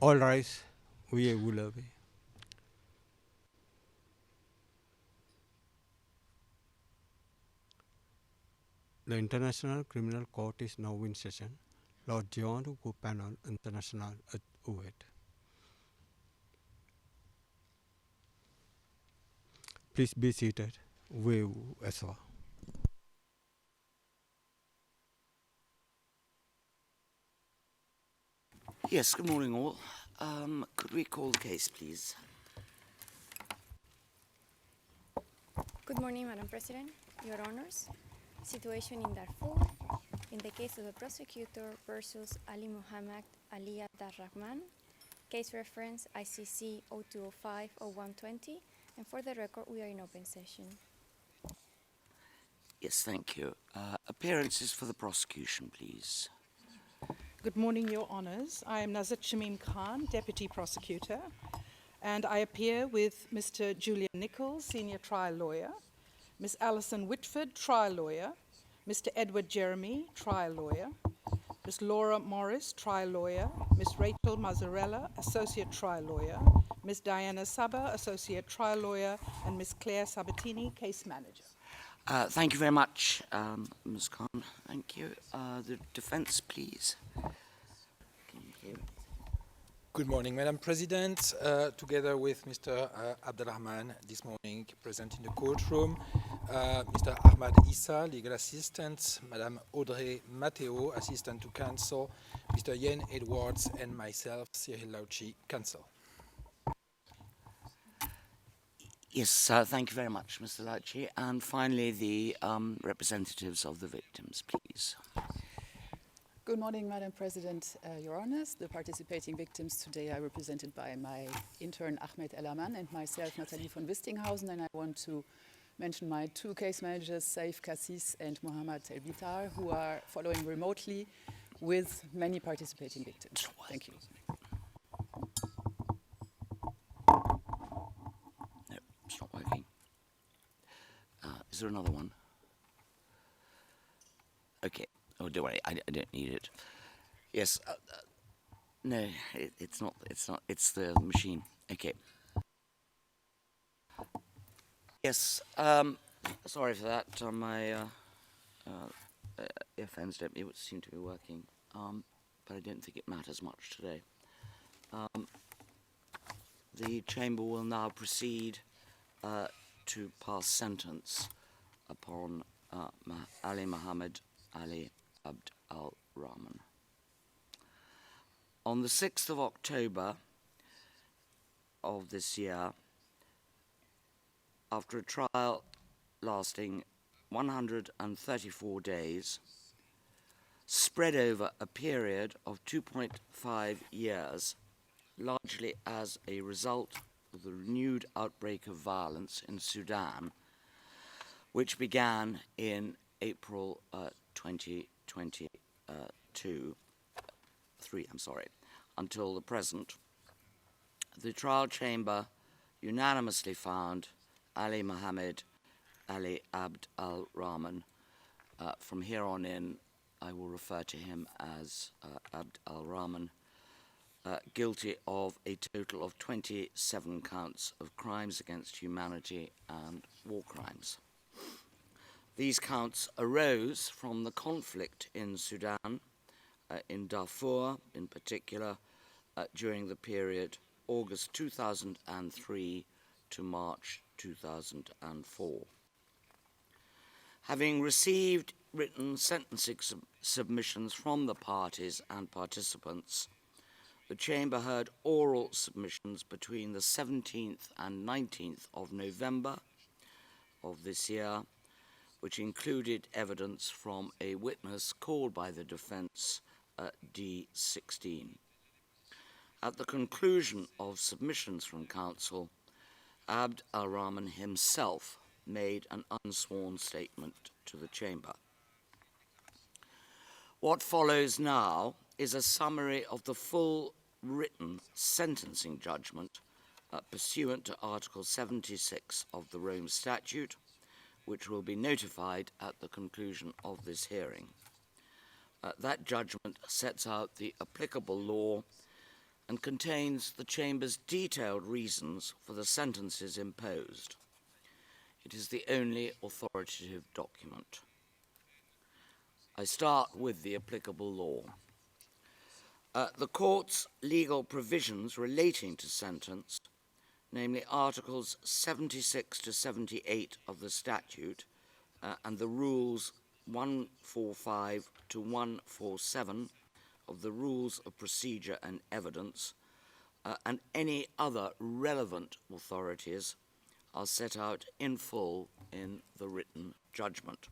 All rise, veuillez vous lever. The International Criminal Court is now in session. Lord John Gu Panel International at Uet. Please be seated. Veuillez-vous asseoir. Yes, good morning all. Could we call the case, please? Good morning, Madam President, Your Honors. Situation in Darfur, in the case of the prosecutor versus Ali Mohammed Ali Abdar Rahman, case reference ICC 0205-0120, and for the record, we are in open session. Yes, thank you. Appearances for the prosecution, please. Good morning, Your Honours. I am Nazat Shamim Khan, Deputy Prosecutor, and I appear with Mr. Julian Nichols, Senior Trial Lawyer, Ms. Alison Whitford, Trial Lawyer, Mr. Edward Jeremy, Trial Lawyer, Ms. Laura Morris, Trial Lawyer, Ms. Rachel Mazzarella, Associate Trial Lawyer, Ms. Diana Saba, Associate Trial Lawyer, and Ms. Claire Sabatini, Case Manager. Thank you very much, Ms. Khan. Thank you. The defence, please. Thank you. Good morning, Madam President. Together with Mr. Abdelrahman this morning, present in the courtroom, Mr. Ahmad Issa, legal assistant, Madam Audrey Matteo, assistant to counsel, Mr. Yen Edwards, and myself, Cyril Lauchi, counsel. Yes, thank you very much, Mr. Lauchi. And finally, the representatives of the victims, please. Good morning, Madam President, Your Honours. The participating victims today are represented by my intern Ahmed Elaman and myself, Nathalie von Wistinghausen, and I want to mention my two case managers, Saif Kassis and Mohammad Elbitar, who are following remotely with many participating victims. Thank you. No, it's not working. Is there another one? Okay. Oh, don't worry, I don't need it. Yes, no, it's not, it's the machine. Okay. Yes, sorry for that. My earphones don't seem to be working, but I don't think it matters much today. The Chamber will now proceed to pass sentence upon Ali Mohammed Ali Abd al-Rahman. On the 6th of October of this year, after a trial lasting 134 days, spread over a period of 2.5 years, largely as a result of the renewed outbreak of violence in Sudan, which began in April 2023, until the present, the trial chamber unanimously found Ali Mohammed Ali Abd al-Rahman, from here on in I will refer to him as Abd al-Rahman, guilty of a total of 27 counts of crimes against humanity and war crimes. These counts arose from the conflict in Sudan, in Darfur in particular, during the period August 2003 to March 2004. Having received written sentencing submissions from the parties and participants, the Chamber heard oral submissions between the 17th and 19th of November of this year, which included evidence from a witness called by the defence D16. At the conclusion of submissions from counsel, Abd al-Rahman himself made an unsworn statement to the Chamber. What follows now is a summary of the full written sentencing judgment pursuant to Article 76 of the Rome Statute, which will be notified at the conclusion of this hearing. That judgment sets out the applicable law and contains the Chamber's detailed reasons for the sentences imposed. It is the only authoritative document. I start with the applicable law. The Court's legal provisions relating to sentence, namely Articles 76 to 78 of the statute and the Rules 145 to 147 of the Rules of Procedure and Evidence, and any other relevant authorities are set out in full in the written judgment.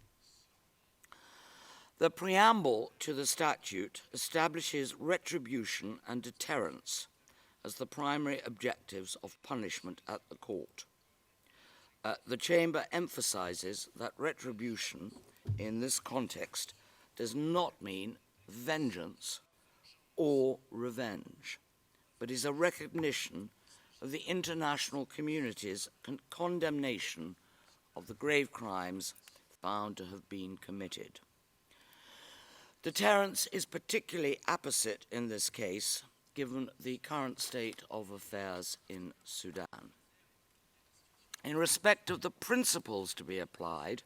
The preamble to the statute establishes retribution and deterrence as the primary objectives of punishment at the court. The Chamber emphasizes that retribution in this context does not mean vengeance or revenge, but is a recognition of the international community's condemnation of the grave crimes found to have been committed. Deterrence is particularly apposite in this case, given the current state of affairs in Sudan. In respect of the principles to be applied,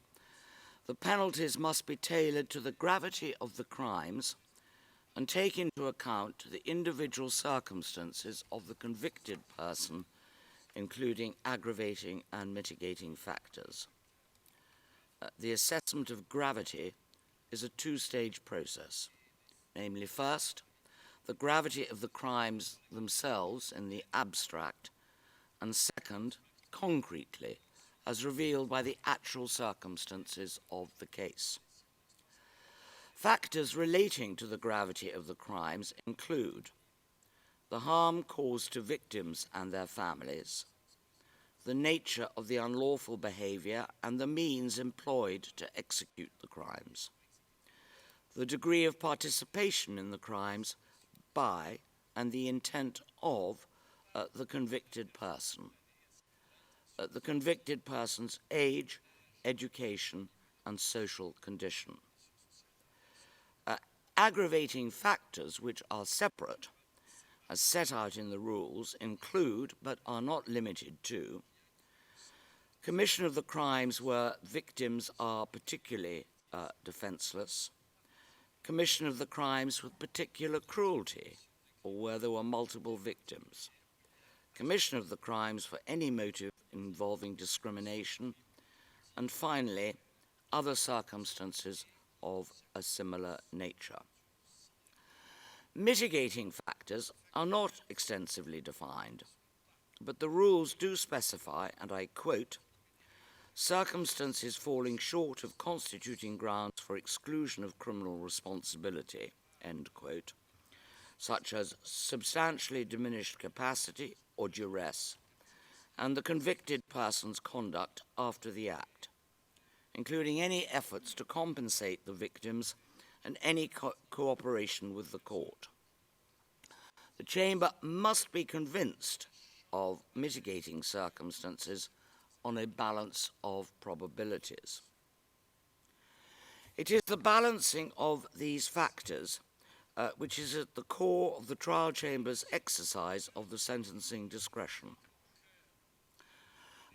the penalties must be tailored to the gravity of the crimes and take into account the individual circumstances of the convicted person, including aggravating and mitigating factors. The assessment of gravity is a two-stage process. Namely, first, the gravity of the crimes themselves in the abstract, and second, concretely, as revealed by the actual circumstances of the case. Factors relating to the gravity of the crimes include the harm caused to victims and their families, the nature of the unlawful behavior and the means employed to execute the crimes, the degree of participation in the crimes by and the intent of the convicted person, the convicted person's age, education, and social condition. Aggravating factors which are separate, as set out in the rules, include, but are not limited to, commission of the crimes where victims are particularly defenseless, commission of the crimes with particular cruelty, or where there were multiple victims, commission of the crimes for any motive involving discrimination, and finally, other circumstances of a similar nature. Mitigating factors are not extensively defined, but the rules do specify, and I quote, circumstances falling short of constituting grounds for exclusion of criminal responsibility, end quote, such as substantially diminished capacity or duress, and the convicted person's conduct after the act, including any efforts to compensate the victims and any cooperation with the court. The Chamber must be convinced of mitigating circumstances on a balance of probabilities. It is the balancing of these factors which is at the core of the trial chamber's exercise of the sentencing discretion.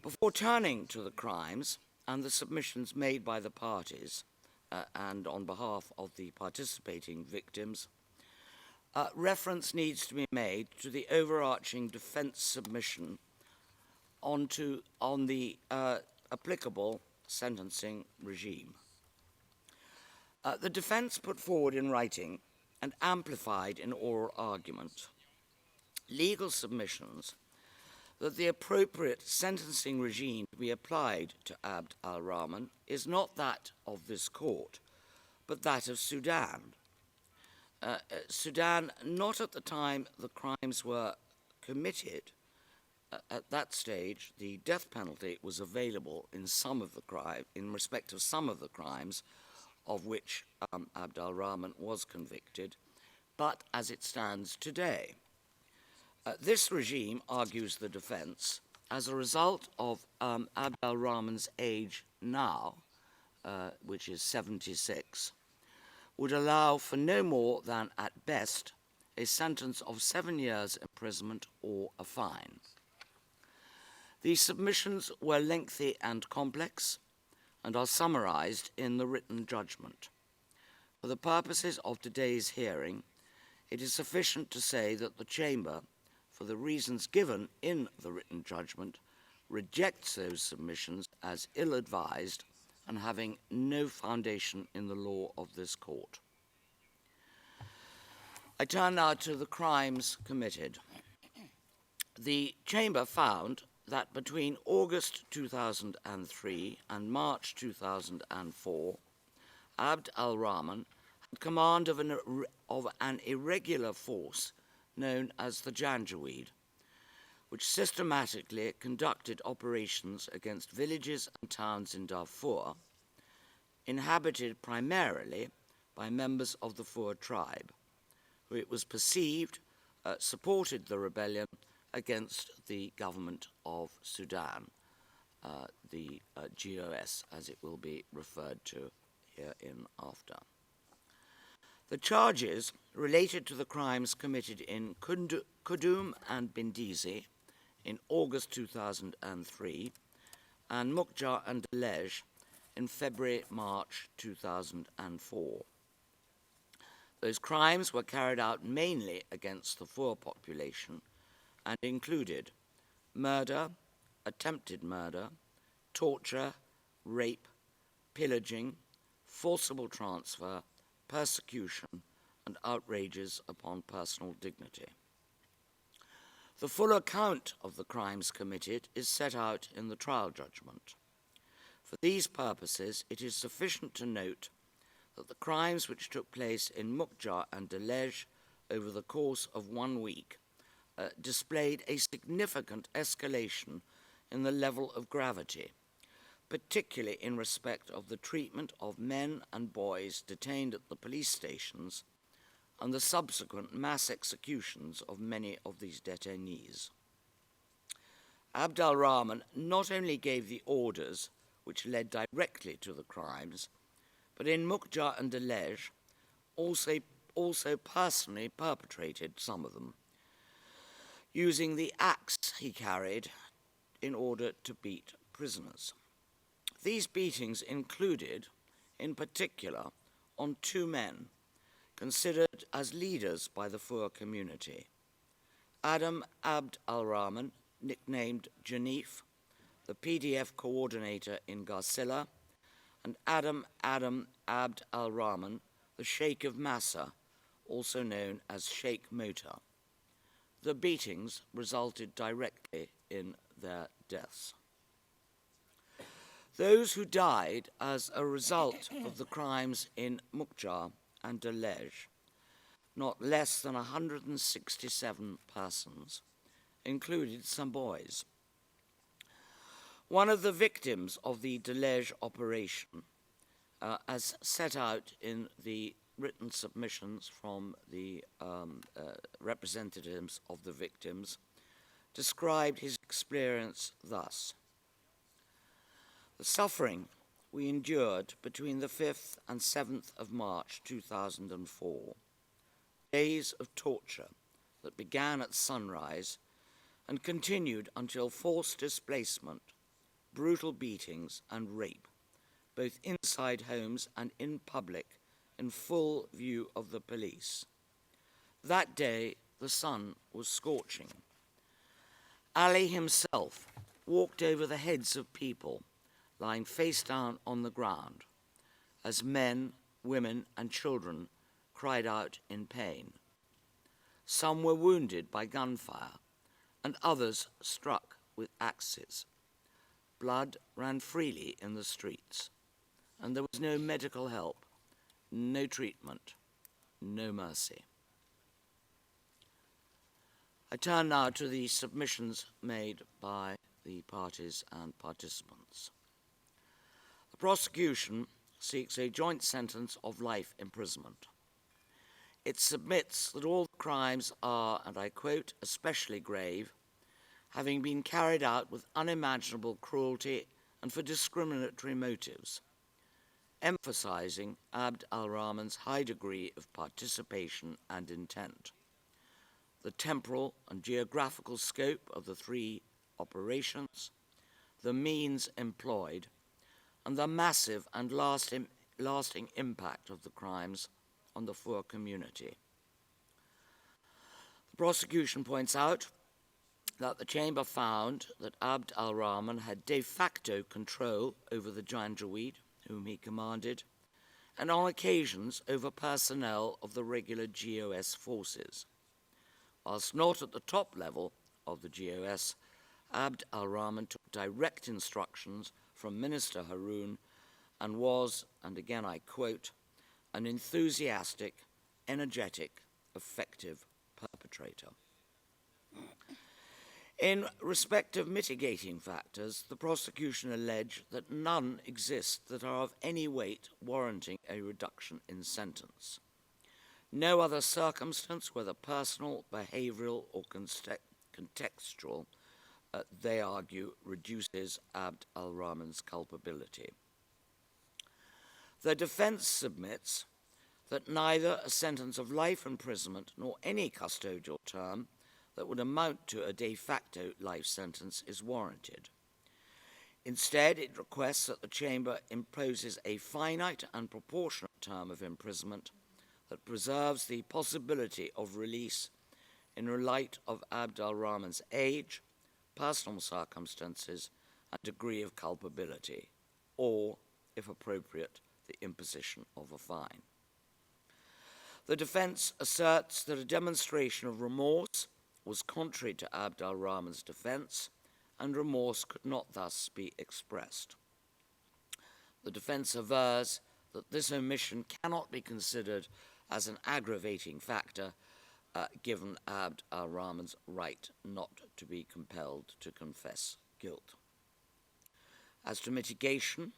Before turning to the crimes and the submissions made by the parties and on behalf of the participating victims, reference needs to be made to the overarching defense submission on the applicable sentencing regime. The defense put forward in writing and amplified in oral argument legal submissions that the appropriate sentencing regime to be applied to Abd al-Rahman is not that of this court, but that of Sudan. Sudan, not at the time the crimes were committed. At that stage, the death penalty was available in respect of some of the crimes of which Abd al-Rahman was convicted, but as it stands today. This regime, argues the defense, as a result of Abd al-Rahman's age now, which is 76, would allow for no more than, at best, a sentence of 7 years imprisonment or a fine. These submissions were lengthy and complex and are summarized in the written judgment. For the purposes of today's hearing, it is sufficient to say that the Chamber, for the reasons given in the written judgment, rejects those submissions as ill-advised and having no foundation in the law of this court. I turn now to the crimes committed. The Chamber found that between August 2003 and March 2004, Abd al-Rahman had command of an irregular force known as the Janjaweed, which systematically conducted operations against villages and towns in Darfur, inhabited primarily by members of the Fur tribe, who it was perceived supported the rebellion against the government of Sudan, the GOS, as it will be referred to hereinafter. The charges related to the crimes committed in Kudum and Bindizi in August 2003 and Mukjar and Delej in February-March 2004. Those crimes were carried out mainly against the Fur population and included murder, attempted murder, torture, rape, pillaging, forcible transfer, persecution, and outrages upon personal dignity. The full account of the crimes committed is set out in the trial judgment. For these purposes, it is sufficient to note that the crimes which took place in Mukjar and Delej over the course of 1 week displayed a significant escalation in the level of gravity, particularly in respect of the treatment of men and boys detained at the police stations and the subsequent mass executions of many of these detainees. Abd al-Rahman not only gave the orders which led directly to the crimes, but in Mukjar and Delej also personally perpetrated some of them, using the axe he carried in order to beat prisoners. These beatings included, in particular, on 2 men considered as leaders by the Fur community: Adam Abd al-Rahman, nicknamed Janif, the PDF coordinator in Garcilla, and Adam Abd al-Rahman, the Sheikh of Massa, also known as Sheikh Mota. The beatings resulted directly in their deaths. Those who died as a result of the crimes in Mukjar and Delej, not less than 167 persons, included some boys. One of the victims of the Delej operation, as set out in the written submissions from the representatives of the victims, described his experience thus: "The suffering we endured between the 5th and 7th of March 2004, days of torture that began at sunrise and continued until forced displacement, brutal beatings and rape, both inside homes and in public, in full view of the police. That day, the sun was scorching. Ali himself walked over the heads of people lying face down on the ground, as men, women, and children cried out in pain. Some were wounded by gunfire, and others struck with axes. Blood ran freely in the streets, and there was no medical help, no treatment, no mercy." I turn now to the submissions made by the parties and participants. The prosecution seeks a joint sentence of life imprisonment. It submits that all the crimes are, and I quote, "especially grave, having been carried out with unimaginable cruelty and for discriminatory motives, emphasizing Abd al-Rahman's high degree of participation and intent. the temporal and geographical scope of the three operations, the means employed, and the massive and lasting impact of the crimes on the Fur community. The prosecution points out that the chamber found that Abd al-Rahman had de facto control over the Janjaweed, whom he commanded, and on occasions over personnel of the regular GOS forces. Whilst not at the top level of the GOS, Abd al-Rahman took direct instructions from Minister Haroun and was, and again I quote, an enthusiastic, energetic, effective perpetrator. In respect of mitigating factors, the prosecution alleged that none exist that are of any weight warranting a reduction in sentence. No other circumstance, whether personal, behavioral, or contextual, they argue, reduces Abd al-Rahman's culpability. The defense submits that neither a sentence of life imprisonment nor any custodial term that would amount to a de facto life sentence is warranted. Instead, it requests that the chamber imposes a finite and proportionate term of imprisonment that preserves the possibility of release in light of Abd al-Rahman's age, personal circumstances, and degree of culpability, or, if appropriate, the imposition of a fine. The defense asserts that a demonstration of remorse was contrary to Abd al-Rahman's defense, and remorse could not thus be expressed. The defense avers that this omission cannot be considered as an aggravating factor given Abd al-Rahman's right not to be compelled to confess guilt. As to mitigation,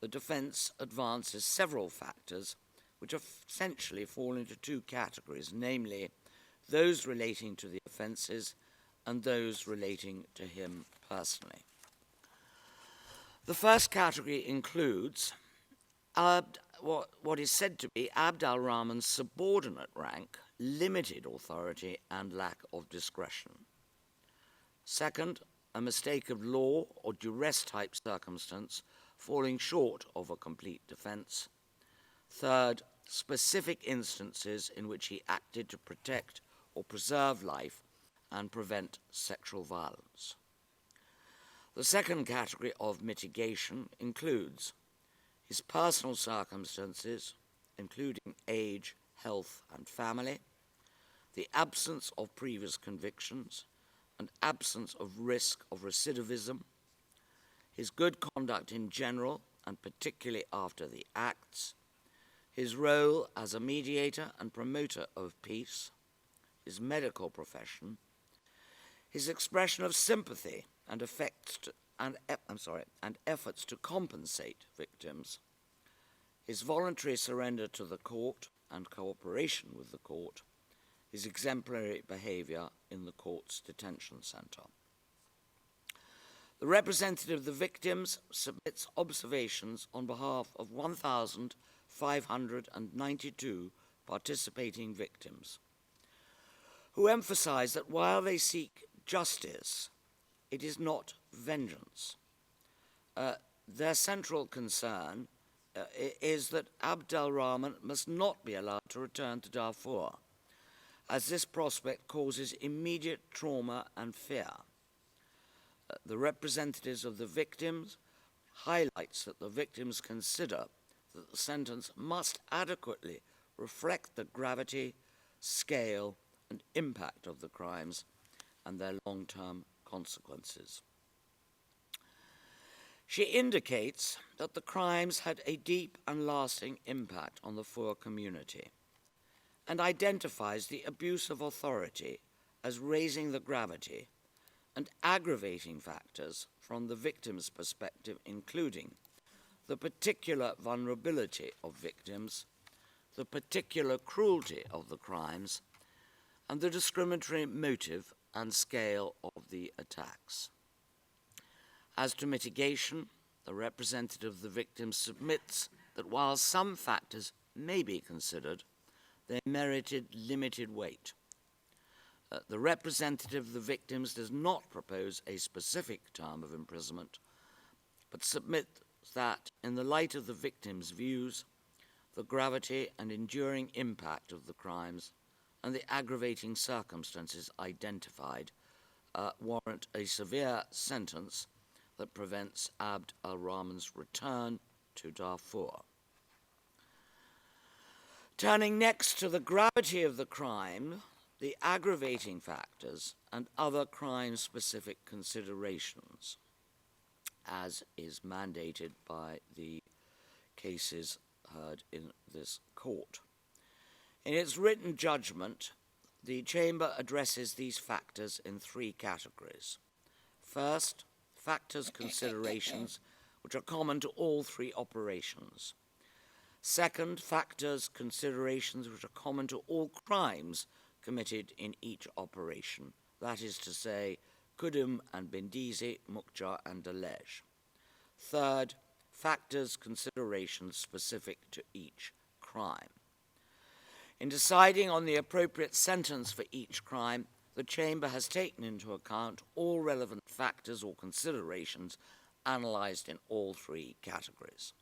the defense advances several factors which essentially fall into two categories, namely those relating to the offences and those relating to him personally. The first category includes what is said to be Abd al-Rahman's subordinate rank, limited authority, and lack of discretion. Second, a mistake of law or duress-type circumstance falling short of a complete defence. Third, specific instances in which he acted to protect or preserve life and prevent sexual violence. The second category of mitigation includes his personal circumstances, including age, health, and family, the absence of previous convictions, and absence of risk of recidivism, his good conduct in general, and particularly after the acts, his role as a mediator and promoter of peace, his medical profession, his expression of sympathy and efforts to compensate victims, his voluntary surrender to the court and cooperation with the court, his exemplary behaviour in the court's detention centre. The representative of the victims submits observations on behalf of 1,592 participating victims, who emphasise that while they seek justice, it is not vengeance. Their central concern is that Abd al-Rahman must not be allowed to return to Darfur, as this prospect causes immediate trauma and fear. The representatives of the victims highlights that the victims consider that the sentence must adequately reflect the gravity, scale, and impact of the crimes and their long-term consequences. She indicates that the crimes had a deep and lasting impact on the Fur community and identifies the abuse of authority as raising the gravity and aggravating factors from the victim's perspective, including the particular vulnerability of victims, the particular cruelty of the crimes, and the discriminatory motive and scale of the attacks. As to mitigation, the representative of the victims submits that while some factors may be considered, they merited limited weight. The representative of the victims does not propose a specific term of imprisonment, but submits that, in the light of the victims' views, the gravity and enduring impact of the crimes and the aggravating circumstances identified warrant a severe sentence that prevents Abd al-Rahman's return to Darfur. Turning next to the gravity of the crime, the aggravating factors, and other crime-specific considerations, as is mandated by the cases heard in this court. In its written judgment, the Chamber addresses these factors in three categories. First, factors considerations which are common to all three operations. Second, factors considerations which are common to all crimes committed in each operation, that is to say, Qudum and Bindisi, Mukja and Dalej. Third, factors considerations specific to each crime. In deciding on the appropriate sentence for each crime, the Chamber has taken into account all relevant factors or considerations analysed in all three categories.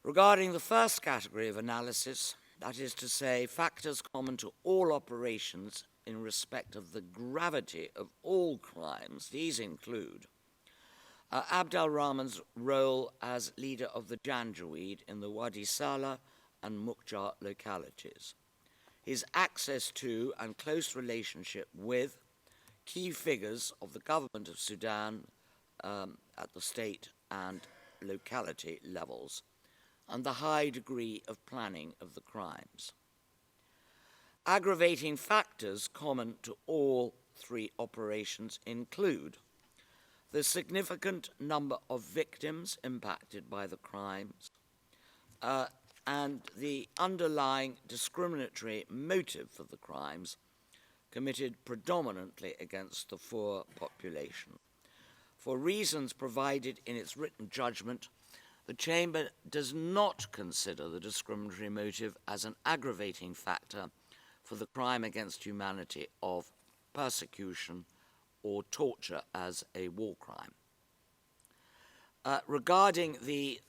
Regarding the first category of analysis, that is to say, factors common to all operations in respect of the gravity of all crimes, these include Abd al-Rahman's role as leader of the Janjaweed in the Wadi Salah and Mukja localities, his access to and close relationship with key figures of the government of Sudan at the state and locality levels, and the high degree of planning of the crimes. Aggravating factors common to all three operations include the significant number of victims impacted by the crimes, and the underlying discriminatory motive for the crimes committed predominantly against the poor population. For reasons provided in its written judgment, the Chamber does not consider the discriminatory motive as an aggravating factor for the crime against humanity of persecution or torture as a war crime. Regarding the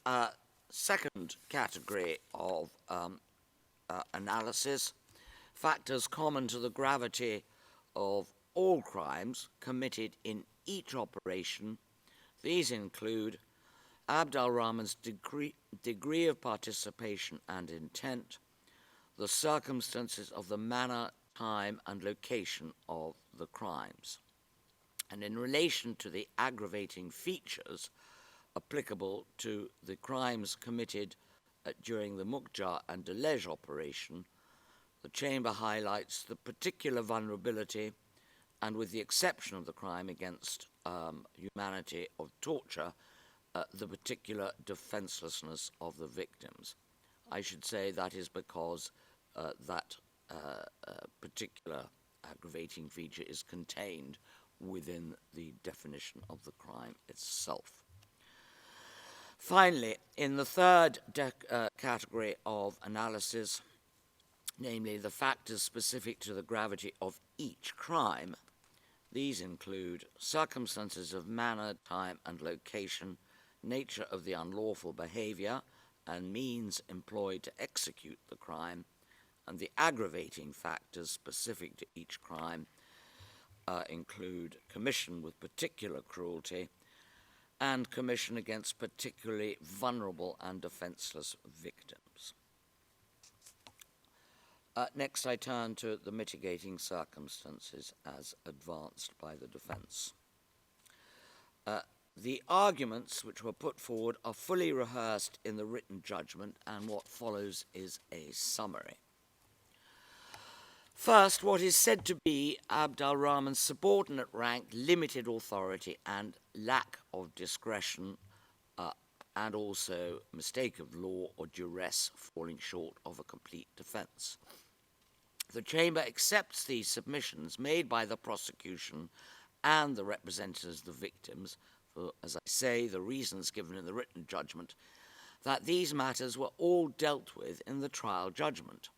second category of analysis, factors common to the gravity of all crimes committed in each operation, these include Abd al-Rahman's degree of participation and intent, the circumstances of the manner, time, and location of the crimes. And in relation to the aggravating features applicable to the crimes committed during the Mukja and Dalej operation, the Chamber highlights the particular vulnerability and, with the exception of the crime against humanity of torture, the particular defenselessness of the victims. I should say that is because that particular aggravating feature is contained within the definition of the crime itself. Finally, in the third category of analysis, namely the factors specific to the gravity of each crime, these include circumstances of manner, time, and location, nature of the unlawful behavior, and means employed to execute the crime, and the aggravating factors specific to each crime include commission with particular cruelty and commission against particularly vulnerable and defenseless victims. Next, I turn to the mitigating circumstances as advanced by the defense. The arguments which were put forward are fully rehearsed in the written judgment, and what follows is a summary. First, what is said to be Abd al-Rahman's subordinate rank, limited authority, and lack of discretion, and also mistake of law or duress falling short of a complete defense. The Chamber accepts these submissions made by the prosecution and the representatives of the victims for, as I say, the reasons given in the written judgment, that these matters were all dealt with in the trial judgment.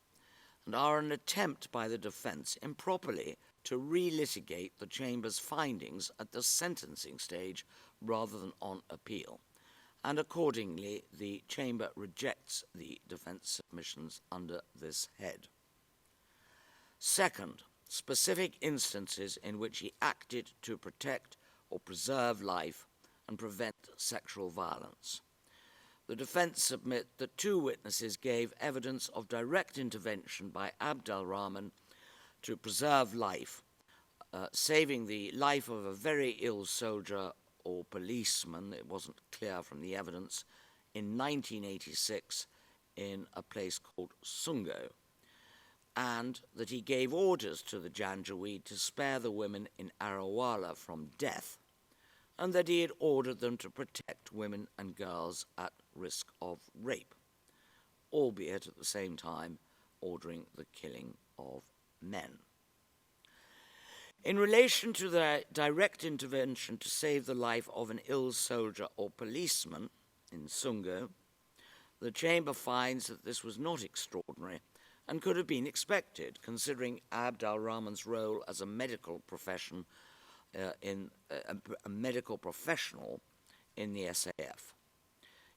and are an attempt by the defence improperly to relitigate the Chamber's findings at the sentencing stage rather than on appeal, and accordingly the Chamber rejects the defence submissions under this head. Second, specific instances in which he acted to protect or preserve life and prevent sexual violence. The defence submit that 2 witnesses gave evidence of direct intervention by Abd al-Rahman to preserve life, saving the life of a very ill soldier or policeman, it wasn't clear from the evidence, in 1986 in a place called Sungo, and that he gave orders to the Janjaweed to spare the women in Arawala from death, and that he had ordered them to protect women and girls at risk of rape, albeit at the same time ordering the killing of men. In relation to the direct intervention to save the life of an ill soldier or policeman in Sungo, the Chamber finds that this was not extraordinary and could have been expected, considering Abd al-Rahman's role as a medical professional in the SAF.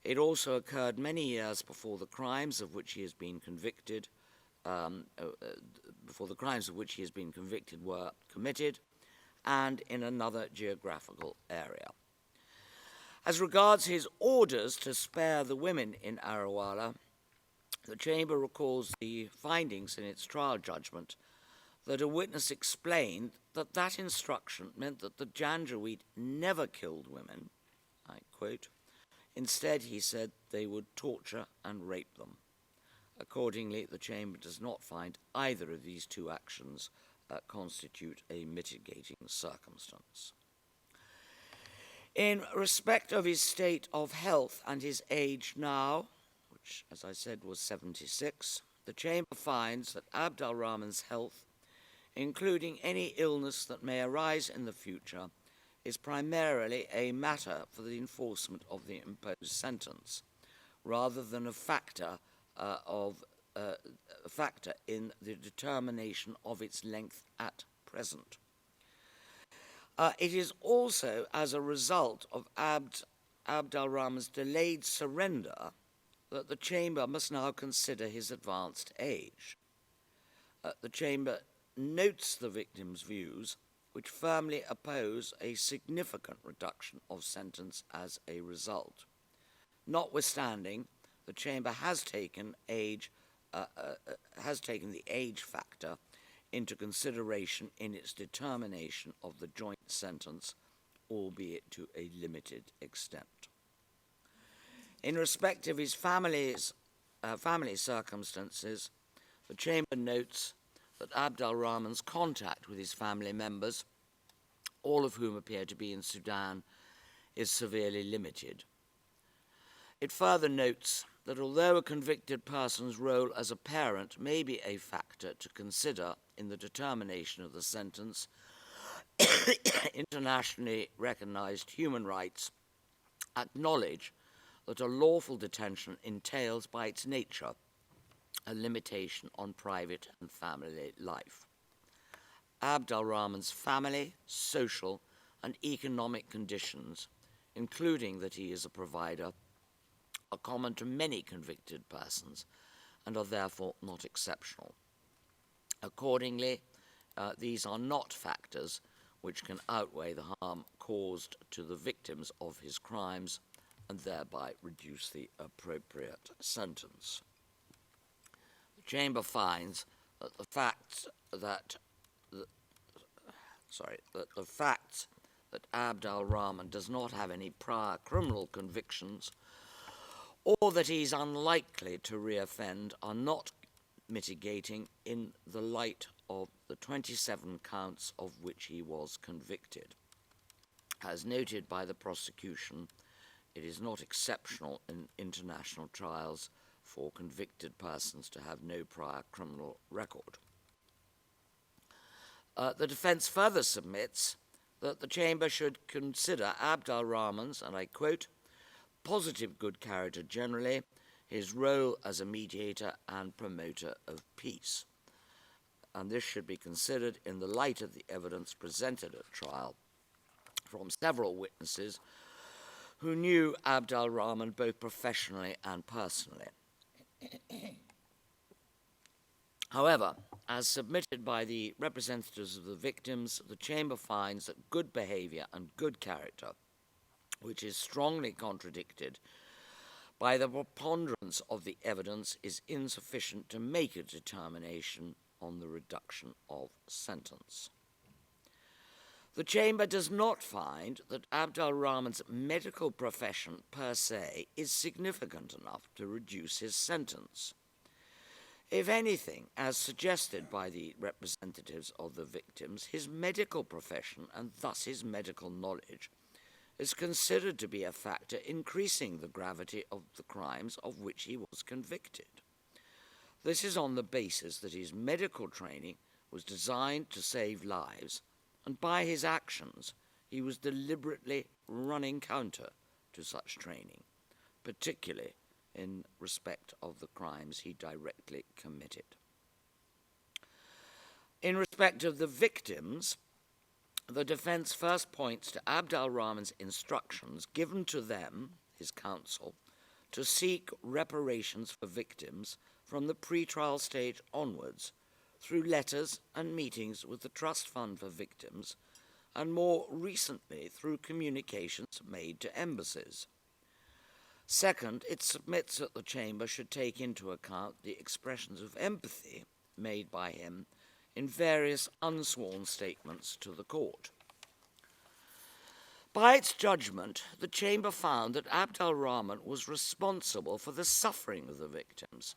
It also occurred many years before the crimes of which he has been convicted were committed, and in another geographical area. As regards his orders to spare the women in Arawala, the Chamber recalls the findings in its trial judgment that a witness explained that that instruction meant that the Janjaweed never killed women, I quote. Instead, he said, they would torture and rape them. Accordingly, the Chamber does not find either of these 2 actions constitute a mitigating circumstance. In respect of his state of health and his age now, which, as I said, was 76, the Chamber finds that Abd al-Rahman's health, including any illness that may arise in the future, is primarily a matter for the enforcement of the imposed sentence, rather than a factor in the determination of its length at present. It is also as a result of Abd al-Rahman's delayed surrender that the Chamber must now consider his advanced age. The Chamber notes the victim's views, which firmly oppose a significant reduction of sentence as a result. Notwithstanding, the Chamber has taken the age factor into consideration in its determination of the joint sentence, albeit to a limited extent. In respect of his family circumstances, the Chamber notes that Abd al-Rahman's contact with his family members, all of whom appear to be in Sudan, is severely limited. It further notes that although a convicted person's role as a parent may be a factor to consider in the determination of the sentence, internationally recognized human rights acknowledge that a lawful detention entails by its nature a limitation on private and family life. Abd al-Rahman's family, social, and economic conditions, including that he is a provider, are common to many convicted persons and are therefore not exceptional. Accordingly, these are not factors which can outweigh the harm caused to the victims of his crimes and thereby reduce the appropriate sentence. The Chamber finds that the facts that Abd al-Rahman does not have any prior criminal convictions or that he is unlikely to reoffend are not mitigating in the light of the 27 counts of which he was convicted. As noted by the prosecution, it is not exceptional in international trials for convicted persons to have no prior criminal record. The defense further submits that the Chamber should consider Abd al-Rahman's, and I quote, positive good character generally, his role as a mediator and promoter of peace, and this should be considered in the light of the evidence presented at trial from several witnesses who knew Abd al-Rahman both professionally and personally. However, as submitted by the representatives of the victims, the Chamber finds that good behavior and good character, which is strongly contradicted by the preponderance of the evidence, is insufficient to make a determination on the reduction of sentence. The Chamber does not find that Abd al-Rahman's medical profession per se is significant enough to reduce his sentence. If anything, as suggested by the representatives of the victims, his medical profession, and thus his medical knowledge, is considered to be a factor increasing the gravity of the crimes of which he was convicted. This is on the basis that his medical training was designed to save lives, and by his actions he was deliberately running counter to such training, particularly in respect of the crimes he directly committed. In respect of the victims, the defense first points to Abd al-Rahman's instructions given to them, his counsel, to seek reparations for victims from the pre-trial stage onwards through letters and meetings with the Trust Fund for Victims, and more recently through communications made to embassies. Second, it submits that the Chamber should take into account the expressions of empathy made by him in various unsworn statements to the court. By its judgment, the Chamber found that Abd al-Rahman was responsible for the suffering of the victims,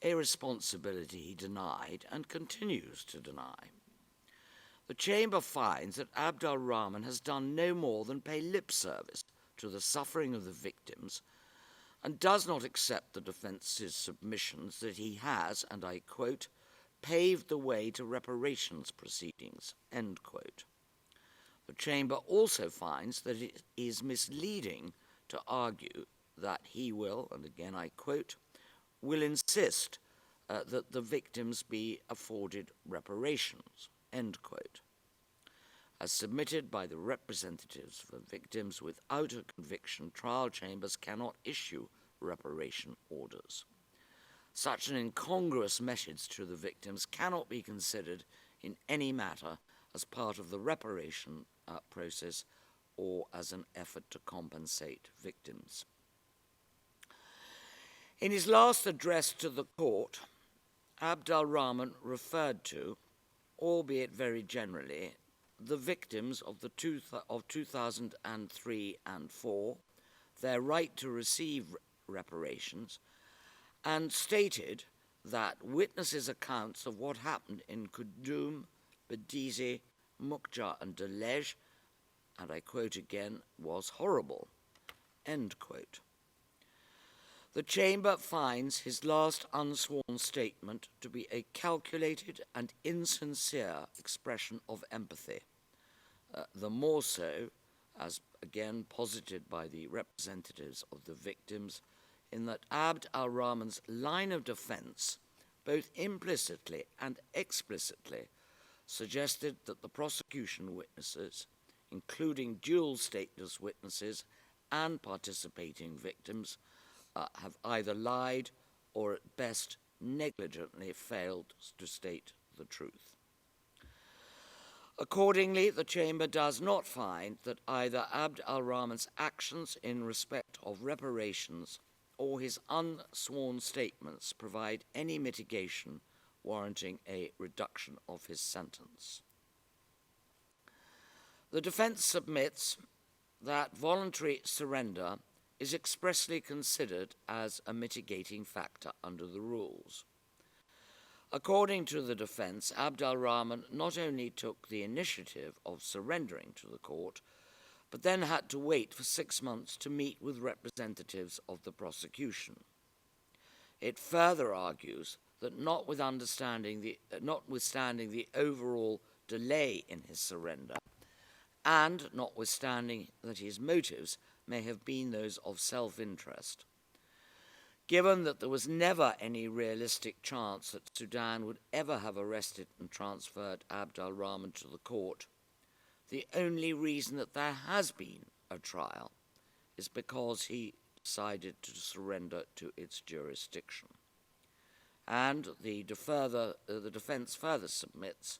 a responsibility he denied and continues to deny. The Chamber finds that Abd al-Rahman has done no more than pay lip service to the suffering of the victims and does not accept the defence's submissions that he has, and I quote, paved the way to reparations proceedings, end quote. The Chamber also finds that it is misleading to argue that he will, and again I quote, will insist that the victims be afforded reparations, end quote. As submitted by the representatives for victims, without a conviction, trial chambers cannot issue reparation orders. Such an incongruous message to the victims cannot be considered in any matter as part of the reparation process or as an effort to compensate victims. In his last address to the court, Abd al-Rahman referred to, albeit very generally, the victims of 2003 and 4, their right to receive reparations, and stated that witnesses' accounts of what happened in Kudum, Bedizi, Mukja, and Delej, and I quote again, was horrible, end quote. The Chamber finds his last unsworn statement to be a calculated and insincere expression of empathy, the more so, as again posited by the representatives of the victims, in that Abd al-Rahman's line of defense, both implicitly and explicitly, suggested that the prosecution witnesses, including dual stateless witnesses and participating victims, have either lied or at best negligently failed to state the truth. Accordingly, the Chamber does not find that either Abd al-Rahman's actions in respect of reparations or his unsworn statements provide any mitigation warranting a reduction of his sentence. The defense submits that voluntary surrender is expressly considered as a mitigating factor under the rules. According to the defense, Abd al-Rahman not only took the initiative of surrendering to the court, but then had to wait for 6 months to meet with representatives of the prosecution. It further argues that notwithstanding the overall delay in his surrender, and notwithstanding that his motives may have been those of self-interest, Given that there was never any realistic chance that Sudan would ever have arrested and transferred Abd al-Rahman to the court, the only reason that there has been a trial is because he decided to surrender to its jurisdiction. And the defense further submits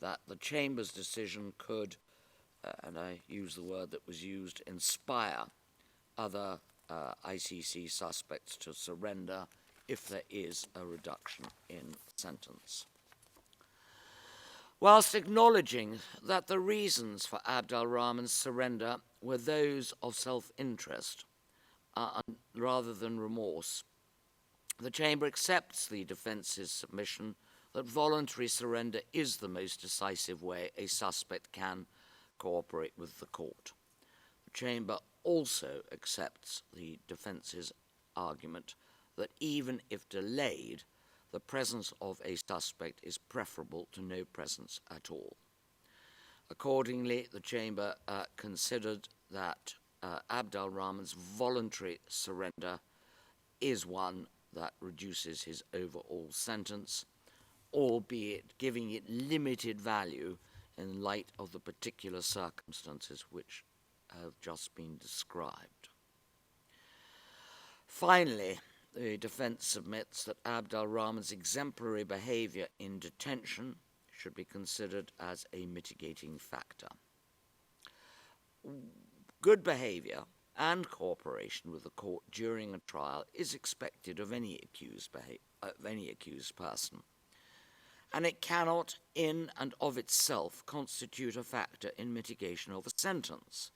that the Chamber's decision could, and I use the word that was used, inspire other ICC suspects to surrender if there is a reduction in sentence. Whilst acknowledging that the reasons for Abd al-Rahman's surrender were those of self-interest rather than remorse, the Chamber accepts the defence's submission that voluntary surrender is the most decisive way a suspect can cooperate with the court. The Chamber also accepts the defence's argument that even if delayed, the presence of a suspect is preferable to no presence at all. Accordingly, the Chamber considered that Abd al-Rahman's voluntary surrender is one that reduces his overall sentence, albeit giving it limited value in light of the particular circumstances which have just been described. Finally, the defense submits that Abd al-Rahman's exemplary behavior in detention should be considered as a mitigating factor. Good behavior and cooperation with the court during a trial is expected of any accused person, and it cannot in and of itself constitute a factor in mitigation of a sentence.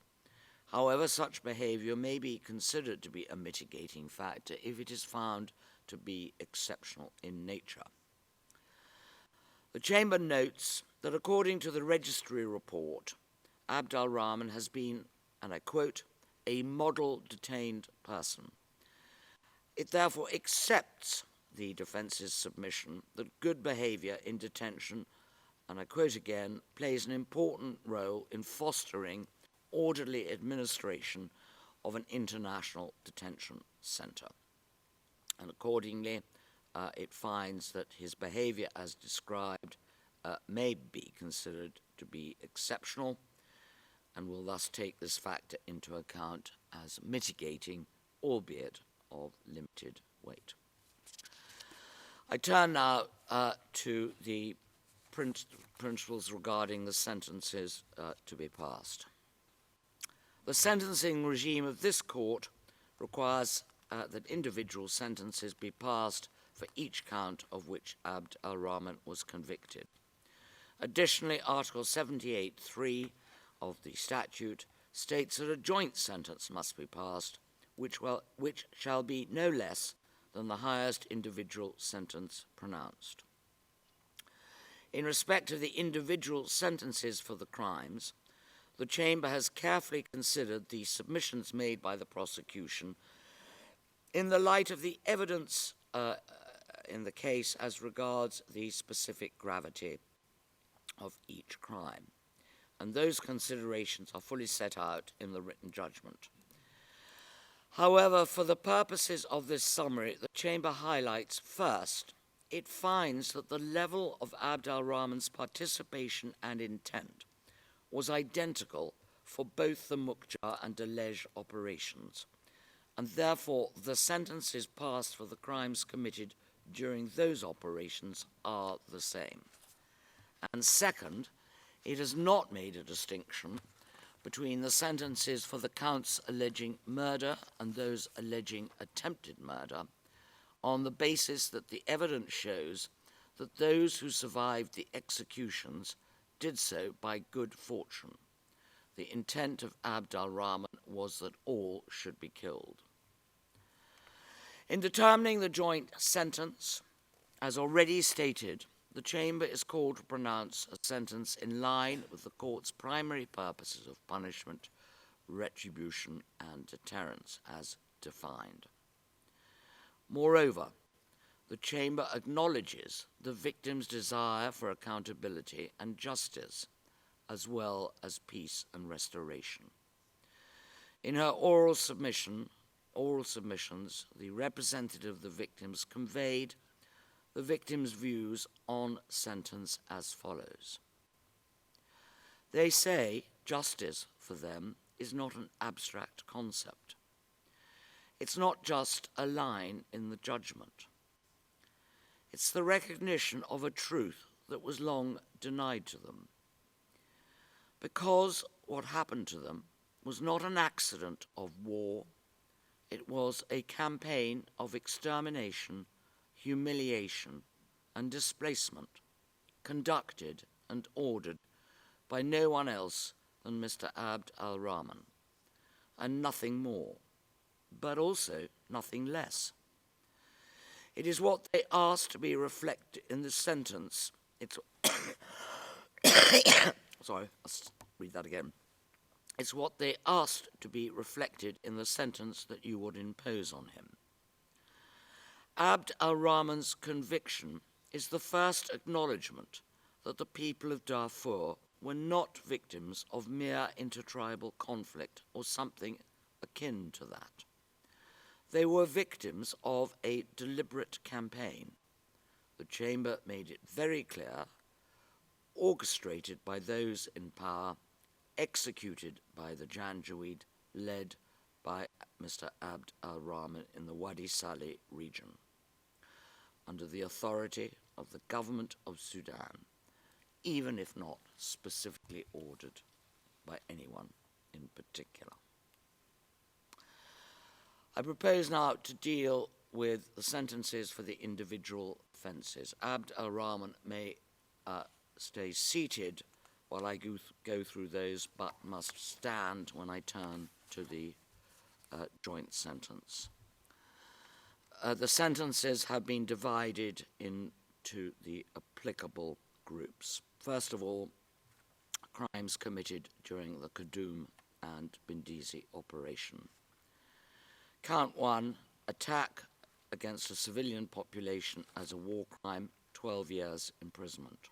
However, such behavior may be considered to be a mitigating factor if it is found to be exceptional in nature. The Chamber notes that according to the registry report, Abd al-Rahman has been, and I quote, a model detained person. It therefore accepts the defence's submission that good behavior in detention, and I quote again, plays an important role in fostering orderly administration of an international detention center. And accordingly, it finds that his behavior as described may be considered to be exceptional and will thus take this factor into account as mitigating, albeit of limited weight. I turn now to the principles regarding the sentences to be passed. The sentencing regime of this court requires that individual sentences be passed for each count of which Abd al-Rahman was convicted. Additionally, Article 78(3) of the statute states that a joint sentence must be passed, which shall be no less than the highest individual sentence pronounced. In respect of the individual sentences for the crimes, the Chamber has carefully considered the submissions made by the prosecution in the light of the evidence in the case as regards the specific gravity of each crime. And those considerations are fully set out in the written judgment. However, for the purposes of this summary, the Chamber highlights first, it finds that the level of Abd al-Rahman's participation and intent was identical for both the Mukhtar and Delej operations, and therefore the sentences passed for the crimes committed during those operations are the same. And second, it has not made a distinction between the sentences for the counts alleging murder and those alleging attempted murder on the basis that the evidence shows that those who survived the executions did so by good fortune. The intent of Abd al-Rahman was that all should be killed. In determining the joint sentence, as already stated, the Chamber is called to pronounce a sentence in line with the court's primary purposes of punishment, retribution, and deterrence as defined. Moreover, the Chamber acknowledges the victim's desire for accountability and justice, as well as peace and restoration. In her oral submission, oral submissions, the representative of the victims conveyed the victims' views on sentence as follows. They say justice for them is not an abstract concept. It's not just a line in the judgment. It's the recognition of a truth that was long denied to them. Because what happened to them was not an accident of war, it was a campaign of extermination, humiliation, and displacement, conducted and ordered by no one else than Mr. Abd al-Rahman, and nothing more, but also nothing less. It is what they asked to be reflected in the sentence. Sorry, let's read that again. It's what they asked to be reflected in the sentence that you would impose on him. Abd al-Rahman's conviction is the first acknowledgement that the people of Darfur were not victims of mere intertribal conflict or something akin to that. They were victims of a deliberate campaign. The chamber made it very clear, orchestrated by those in power, executed by the Janjaweed, led by Mr. Abd al-Rahman in the Wadi Saleh region, under the authority of the government of Sudan, even if not specifically ordered by anyone in particular. I propose now to deal with the sentences for the individual offences. Abd al-Rahman may stay seated while I go through those, but must stand when I turn to the joint sentence. The sentences have been divided into the applicable groups. First of all, crimes committed during the Khartoum and Benghazi operation. Count 1, attack against a civilian population as a war crime, 12 years imprisonment.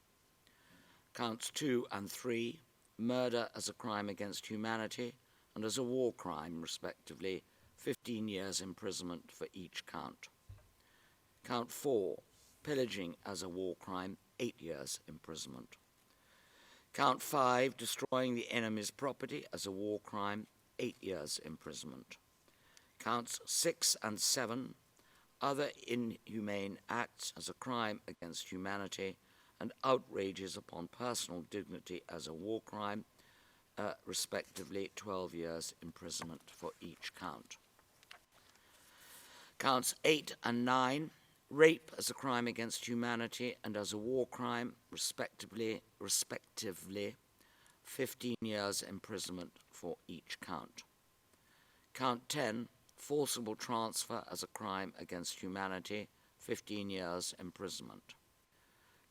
Counts 2 and 3, murder as a crime against humanity and as a war crime, respectively, 15 years imprisonment for each count. Count 4, pillaging as a war crime, 8 years imprisonment. Count 5, destroying the enemy's property as a war crime, 8 years imprisonment. Counts 6 and 7, other inhumane acts as a crime against humanity and outrages upon personal dignity as a war crime, respectively 12 years imprisonment for each count. Counts 8 and 9, rape as a crime against humanity and as a war crime, respectively 15 years imprisonment for each count. Count 10, forcible transfer as a crime against humanity, 15 years imprisonment.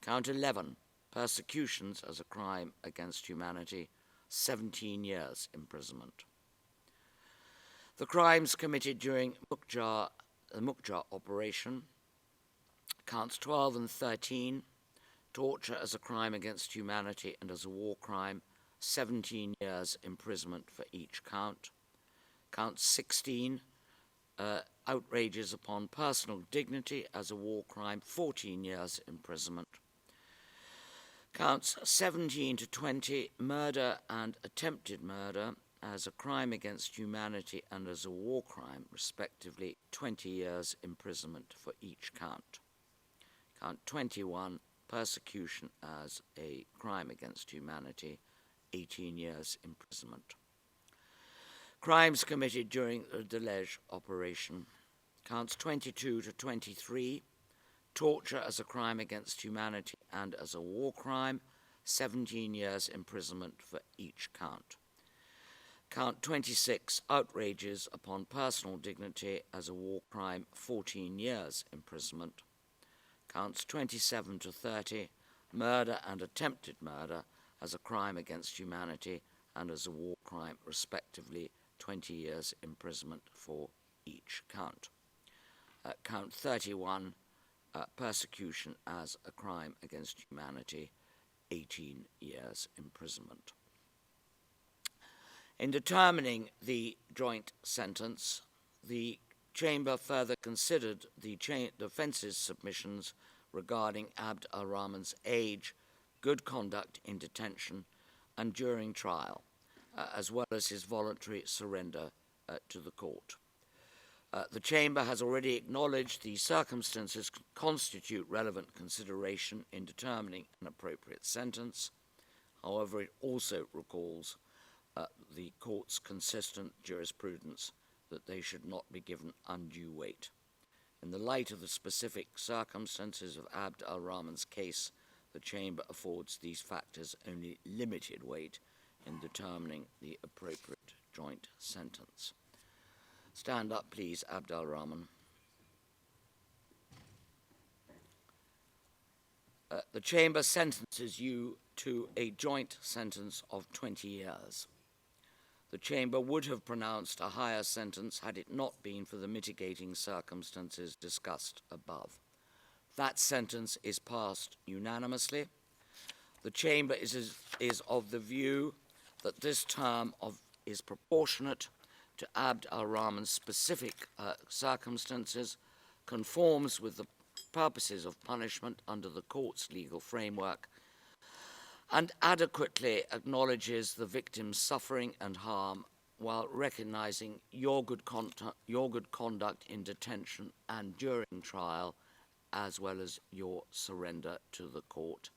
Count 11, persecutions as a crime against humanity, 17 years imprisonment. The crimes committed during the Mukja operation, counts 12 and 13, torture as a crime against humanity and as a war crime, 17 years imprisonment for each count. Count 16, outrages upon personal dignity as a war crime, 14 years imprisonment. Counts 17 to 20, murder and attempted murder as a crime against humanity and as a war crime, respectively, 20 years imprisonment for each count. Count 21, persecution as a crime against humanity, 18 years imprisonment. Crimes committed during the Delej operation, counts 22 to 23, torture as a crime against humanity and as a war crime, 17 years imprisonment for each count. Count 26, outrages upon personal dignity as a war crime, 14 years imprisonment. Counts 27 to 30, murder and attempted murder as a crime against humanity and as a war crime, respectively, 20 years imprisonment for each count. Count 31, persecution as a crime against humanity, 18 years imprisonment. In determining the joint sentence, The Chamber further considered the defence's submissions regarding Abd al-Rahman's age, good conduct in detention and during trial, as well as his voluntary surrender to the court. The Chamber has already acknowledged the circumstances constitute relevant consideration in determining an appropriate sentence. However, it also recalls the court's consistent jurisprudence that they should not be given undue weight. In the light of the specific circumstances of Abd al-Rahman's case, the Chamber affords these factors only limited weight in determining the appropriate joint sentence. Stand up, please, Abd al-Rahman. The Chamber sentences you to a joint sentence of 20 years. The Chamber would have pronounced a higher sentence had it not been for the mitigating circumstances discussed above. That sentence is passed unanimously. The Chamber is of the view that this term is proportionate to Abd al-Rahman's specific circumstances, conforms with the purposes of punishment under the court's legal framework, and adequately acknowledges the victim's suffering and harm while recognizing your good conduct in detention and during trial, as well as your surrender to the court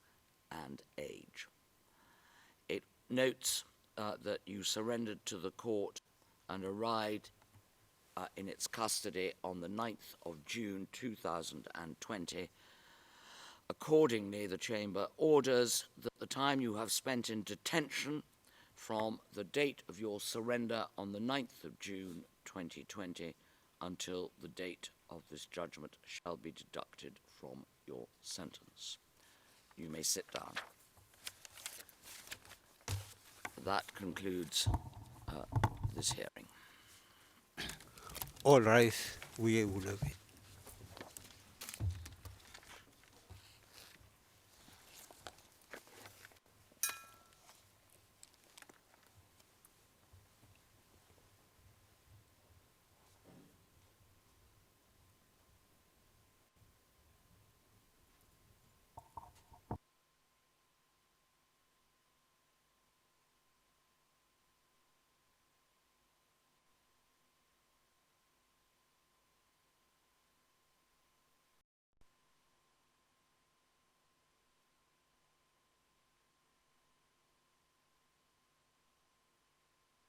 and age. It notes that you surrendered to the court and arrived in its custody on the 9th of June 2020. Accordingly, the Chamber orders that the time you have spent in detention from the date of your surrender on the 9th of June 2020 until the date of this judgment shall be deducted from your sentence. You may sit down. That concludes this hearing. All rise. We will have it.